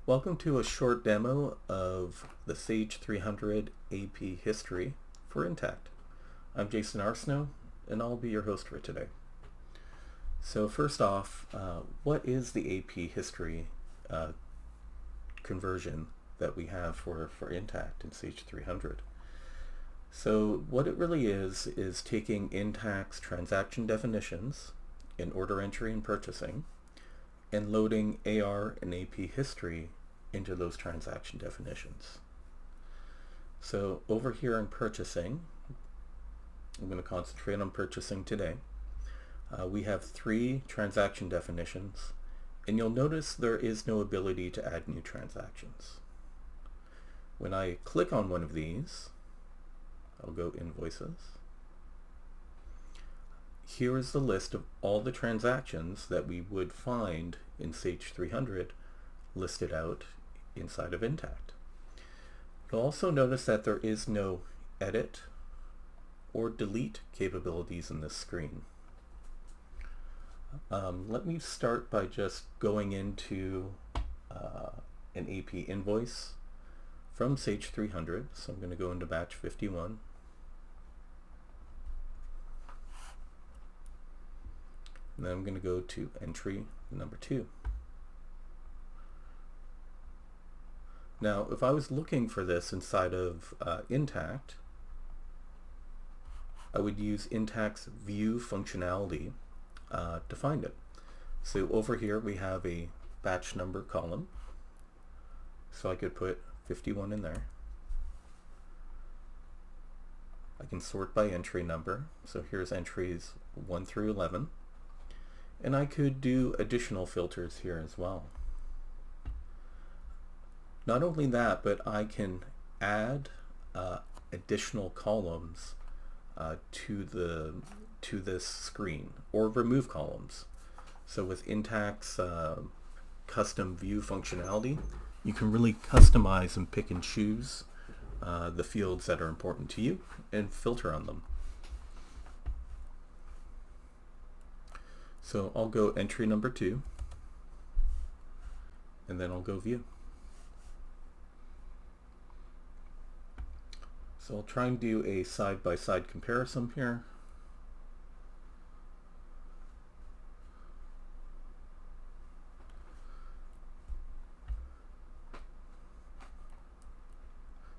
Welcome to a short demo of the Sage 300 AP history for Intacct. I'm Jason Arsenault, and I'll be your host for today. So first off, what is the AP history conversion that we have for Intacct in Sage 300? So what it really is taking Intacct's transaction definitions in order entry and purchasing and loading AR and AP history into those transaction definitions. So over here in purchasing, I'm going to concentrate on purchasing today. We have 3 transaction definitions, and you'll notice there is no ability to add new transactions. When I click on one of these, I'll go Invoices. Here is the list of all the transactions that we would find in Sage 300 listed out inside of Intacct. You'll also notice that there is no edit or delete capabilities in this screen. Let me start by just going into an AP invoice from Sage 300. So I'm going to go into batch 51. And then I'm going to go to entry number 2. Now, if I was looking for this inside of Intacct, I would use Intacct's view functionality to find it. So over here we have a batch number column. So I could put 51 in there. I can sort by entry number. So here's entries 1 through 11. And I could do additional filters here as well. Not only that, but I can add additional columns to this screen, or remove columns. So with Intacct's custom view functionality, you can really customize and pick and choose the fields that are important to you and filter on them. So I'll go entry number 2, and then I'll go view. So I'll try and do a side-by-side comparison here.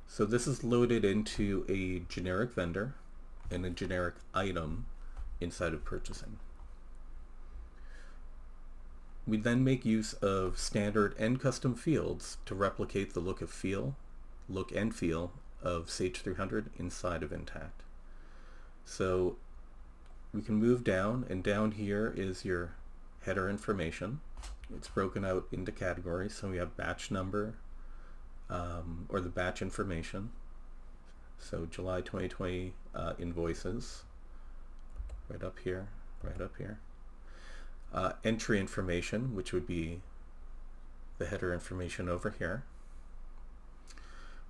So this is loaded into a generic vendor and a generic item inside of purchasing. We then make use of standard and custom fields to replicate the look and feel of Sage 300 inside of Intacct. So we can move down, and down here is your header information. It's broken out into categories, so we have batch number, or the batch information. So July 2020 invoices, right up here. Entry information, which would be the header information over here.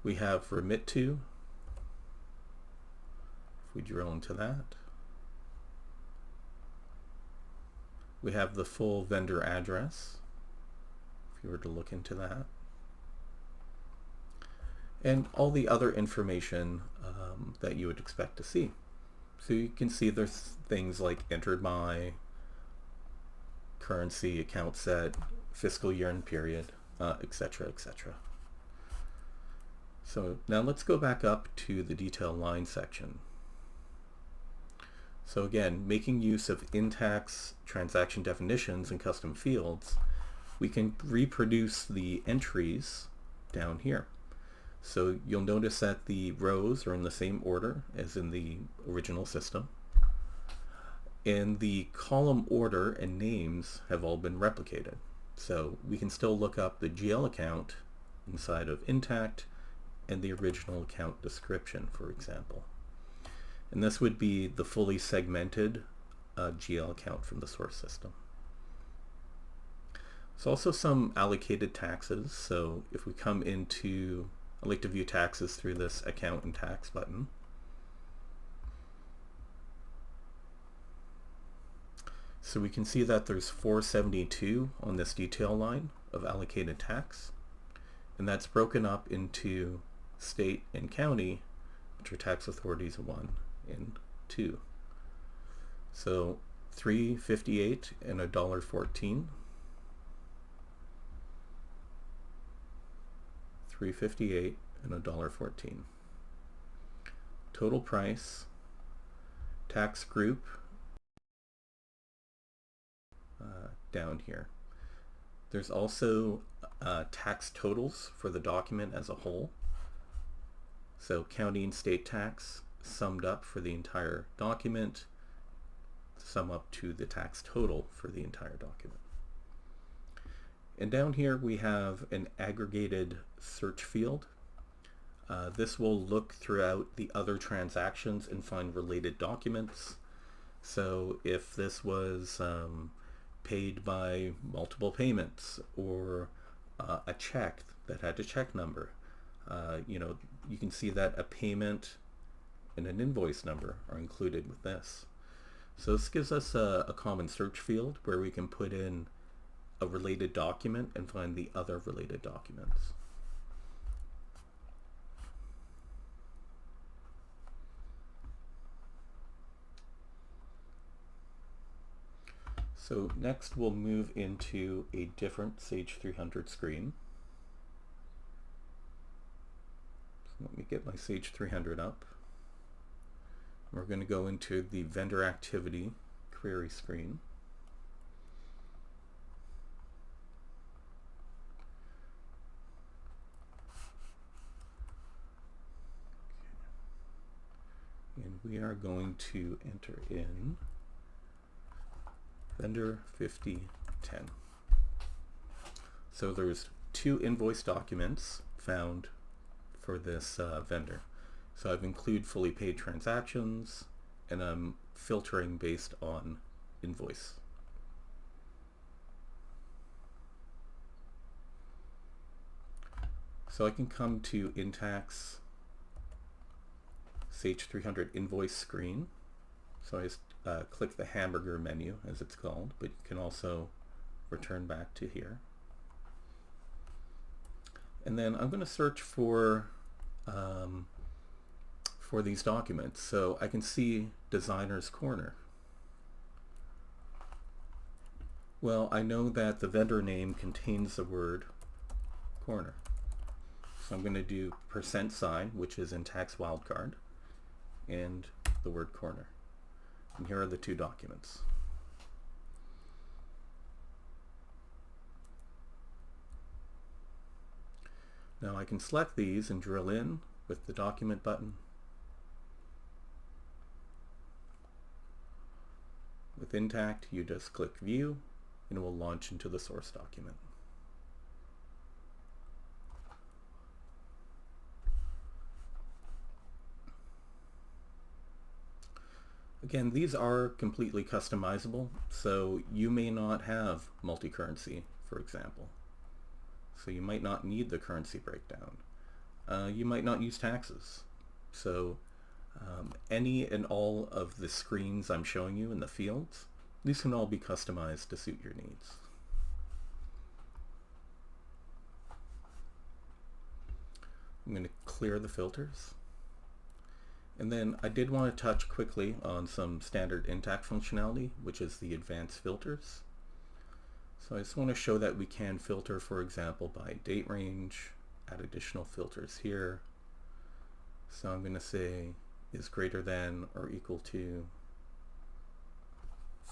We have remit to, if we drill into that. We have the full vendor address, if you were to look into that. And all the other information that you would expect to see. So you can see there's things like entered by, currency, account set, fiscal year and period, etc., etc. So now let's go back up to the detail line section. So again, making use of Intacct's transaction definitions and custom fields, we can reproduce the entries down here. So you'll notice that the rows are in the same order as in the original system. And the column order and names have all been replicated. So we can still look up the GL account inside of Intacct and the original account description, for example. And this would be the fully segmented GL account from the source system. There's also some allocated taxes. So if we come into, I like to view taxes through this account and tax button. So we can see that there's 472 on this detail line of allocated tax. And that's broken up into state and county, which are tax authorities 1 and 2. So $3.58 and $1.14. $3.58 and $1.14. Total price, tax group, down here. There's also tax totals for the document as a whole. So county and state tax summed up for the entire document, sum up to the tax total for the entire document. And down here we have an aggregated search field. This will look throughout the other transactions and find related documents. So if this was paid by multiple payments, or a check that had a check number, you can see that a payment and an invoice number are included with this. So this gives us a common search field where we can put in a related document and find the other related documents. So next we'll move into a different Sage 300 screen. So let me get my Sage 300 up. We're going to go into the vendor activity query screen. And we are going to enter in vendor 5010. So there's 2 invoice documents found for this vendor. So I've included fully paid transactions, and I'm filtering based on invoice. So I can come to Intacct's Sage 300 invoice screen. So I just click the hamburger menu, as it's called, but you can also return back to here. And then I'm going to search for these documents. So I can see Designer's Corner. Well, I know that the vendor name contains the word corner. So I'm going to do %, which is Intacct's wildcard, and the word corner. And here are the 2 documents. Now I can select these and drill in with the document button. With Intacct, you just click View, and it will launch into the source document. Again, these are completely customizable, so you may not have multi-currency, for example. So you might not need the currency breakdown. You might not use taxes. So any and all of the screens I'm showing you in the fields, these can all be customized to suit your needs. I'm going to clear the filters. And then I did want to touch quickly on some standard Intacct functionality, which is the advanced filters. So I just want to show that we can filter, for example, by date range, add additional filters here. So I'm going to say is greater than or equal to,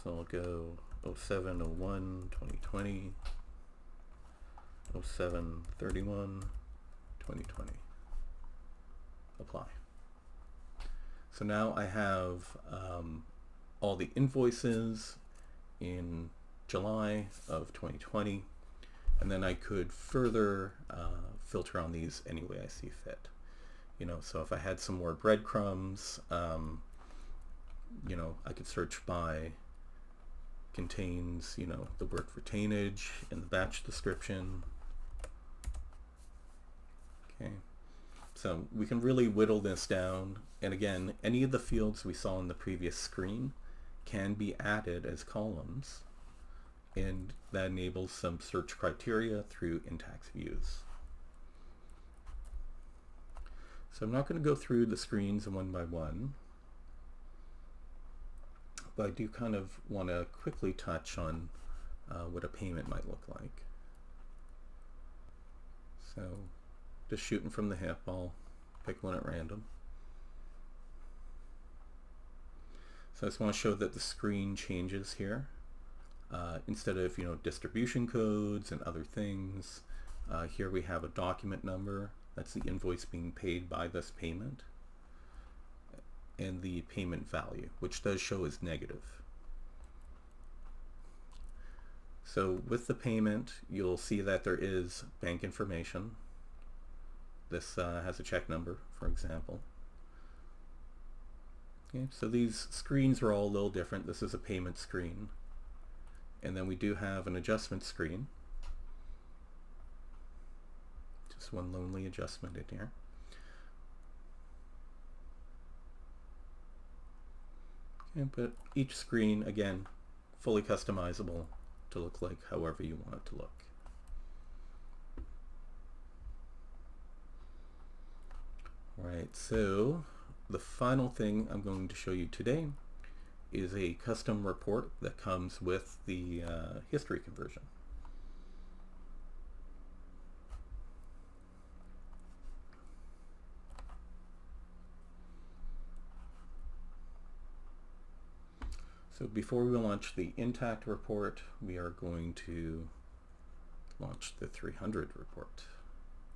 so I'll go 07/01/2020, 07/31/2020. Apply. So now I have all the invoices in July of 2020, and then I could further filter on these any way I see fit. So if I had some more breadcrumbs, I could search by contains, the word retainage in the batch description. Okay. So we can really whittle this down, and again, any of the fields we saw in the previous screen can be added as columns, and that enables some search criteria through Intacct's views. So I'm not going to go through the screens one by one, but I do kind of want to quickly touch on what a payment might look like. So just shooting from the hip, I'll pick one at random. So I just want to show that the screen changes here. Instead of distribution codes and other things, here we have a document number. That's the invoice being paid by this payment, and the payment value, which does show as negative. So with the payment, you'll see that there is bank information. This has a check number, for example. Okay, so these screens are all a little different. This is a payment screen. And then we do have an adjustment screen. Just one lonely adjustment in here. Okay, but each screen, again, fully customizable to look like however you want it to look. Alright, so the final thing I'm going to show you today is a custom report that comes with the history conversion. So before we launch the Intacct report, we are going to launch the 300 report.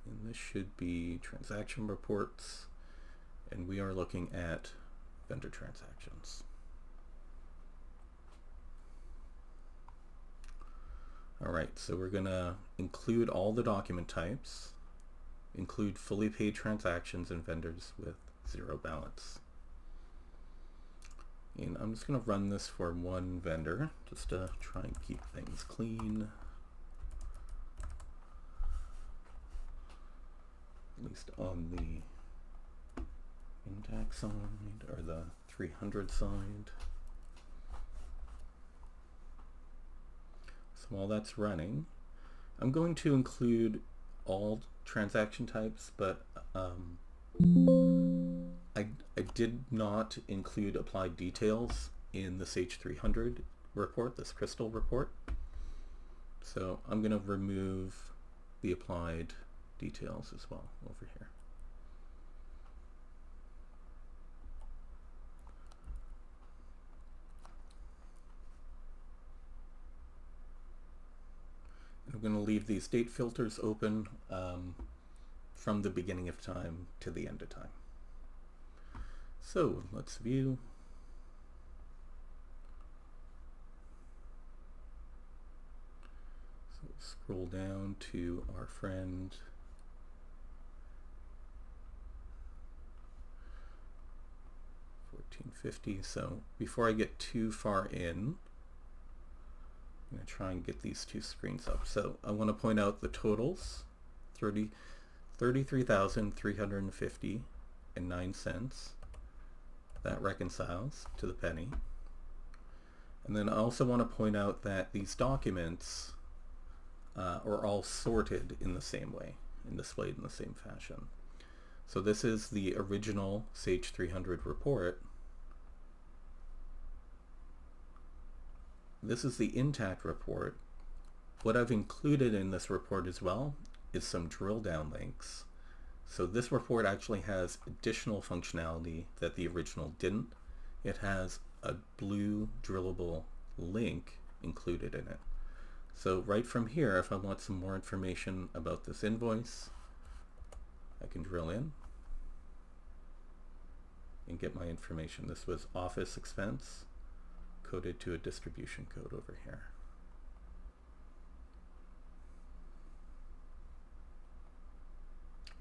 And this should be transaction reports, and we are looking at vendor transactions. Alright, so we're going to include all the document types, include fully paid transactions and vendors with zero balance. And I'm just going to run this for one vendor just to try and keep things clean. At least on the Intacct side or the 300 side. So while that's running, I'm going to include all transaction types, but I did not include applied details in this H300 report, this crystal report. So I'm going to remove the applied details as well over here. And I'm going to leave these date filters open from the beginning of time to the end of time. So let's view. So scroll down to our friend $14.50. So before I get too far in, I'm going to try and get these two screens up. So I want to point out the totals, $33,350.09. That reconciles to the penny. And then I also want to point out that these documents are all sorted in the same way and displayed in the same fashion. So this is the original Sage 300 report. This is the Intacct report. What I've included in this report as well is some drill down links. So this report actually has additional functionality that the original didn't. It has a blue drillable link included in it. So right from here, if I want some more information about this invoice, I can drill in and get my information. This was office expense coded to a distribution code over here.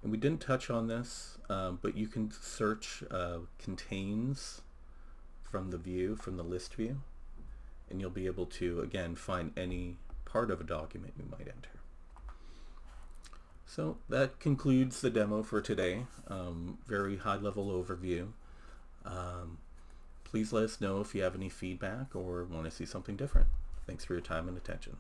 And we didn't touch on this, but you can search contains from the view, from the list view, and you'll be able to, again, find any part of a document you might enter. So that concludes the demo for today. Very high-level overview. Please let us know if you have any feedback or want to see something different. Thanks for your time and attention.